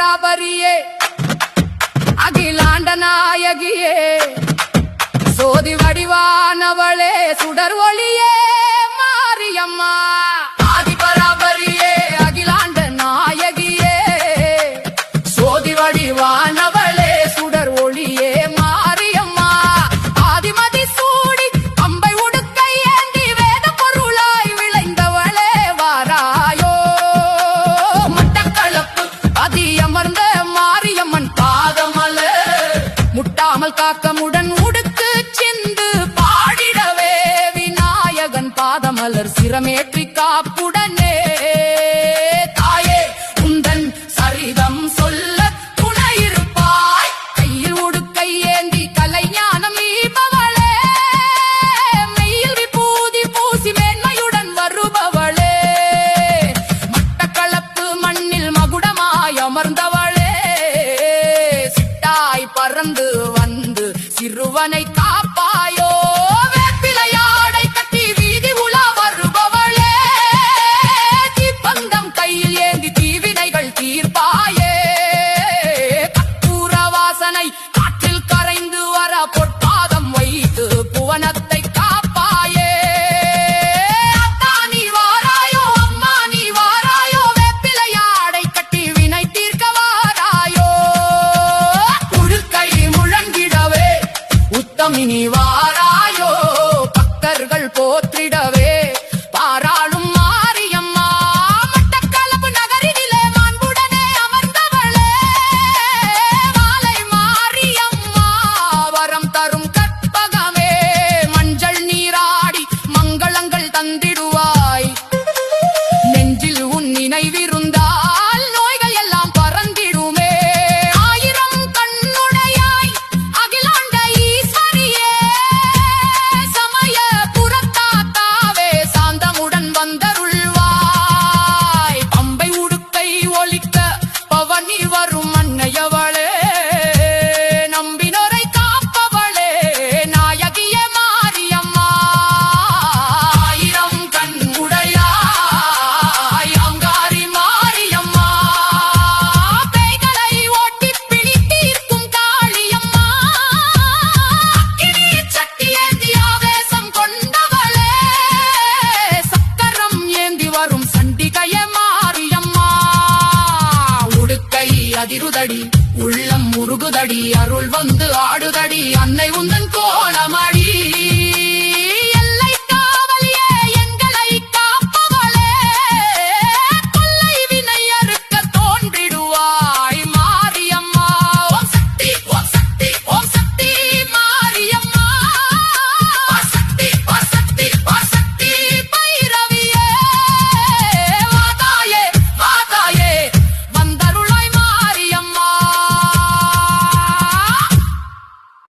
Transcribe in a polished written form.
பராபரியே அகிலாண்ட நாயகியே சோதி வடிவானவளே சுடர் ஒளியே மாரியம்மா ஆதி பராபரியே அகிலாண்ட நாயகியே சோதி வடிவானவளே சுடர் ஒளியே மாரியம்மா ஆதிமதி சூடி அம்பை உடுக்கை ஏந்தி வேத பொருளாய் விளைந்தவளே வாராயோ மட்டக்களப்பு அதியமர்ந்த மாரியம்மன் பாதமலர் முட்டாமல் காக்கமுடன் உடுக்கு சிந்து பாடிடவே விநாயகன் பாதமலர் சிரமேற்றி காப்புடனே தாயே உந்தன் சரிதம் சொல்ல துணையிருப்பாய் கையில் உடுக்கை ஏந்தி கலைஞானம் ஈபவளே மெய்யில் விபூதி பூசி மேன்மையுடன் வருபவளே மட்டக்களப்பு மண்ணில் மகுடமாய் அமர்ந்தவளே சிட்டாய் பறந்து வந்து சிறுவனை காப்பாயோ வேப்பிலையாடை கட்டி வீதி உலா வருபவளே தீப்பந்தம் கையில் ஏந்தி தீவினைகள் தீர்ப்பாயே கற்பூர வாசனை காற்றில் கரைந்து வர பொற்பாதம் வைத்து புவனத்தை காப்பாயே அத்தா நீ வாராயோ அம்மா நீ வாராயோ வேப்பிலையாடை கட்டி வினை தீர்க்க வாராயோ உடுக்கை முழங்கிடவே உத்தமினி வாராயோ பக்தர்கள் போற்றிடவே பாராளும் மாரியம்மா மட்டக்களப்பு நகரினிலே மாண்புடனே அமர்ந்தவளே மாலை மாரியம்மா வரம் தரும் கற்பகமே மஞ்சள் நீராடி மங்களங்கள் தந்திடுவாய் நெஞ்சில் உன் நினைவிருந்தால் நோய்கள் எல்லாம் பறந்திடுமே ஆயிரம் கண்ணுடையாய் அகிலாண்ட ஈஸ்வரியே சமய புறத்தாத்தாவே சாந்தமுடன் வந்தருள்வாய் பம்பை உடுக்கை ஒலிக்க பவனி வரும் அன்னையவளே நம்பினோரை காப்பவளே நாயகிய மாரியம்மா ஆயிரம் கண்ணுடையாய் அங்காரி மாரியம்மா பேய்களை ஓட்டி பிடித்தீர்க்கும் காளியம்மா அக்கினி சட்டி ஏந்தி ஆவேசம் கொண்டவளே சக்கரம் ஏந்தி வரும் சண்டிகைய மாரியம்மா உடுக்கை அதிருதடி உள்ளம் முருகுதடி அருள் வந்து ஆடுதடி அன்னை உந்தன் கோலமடி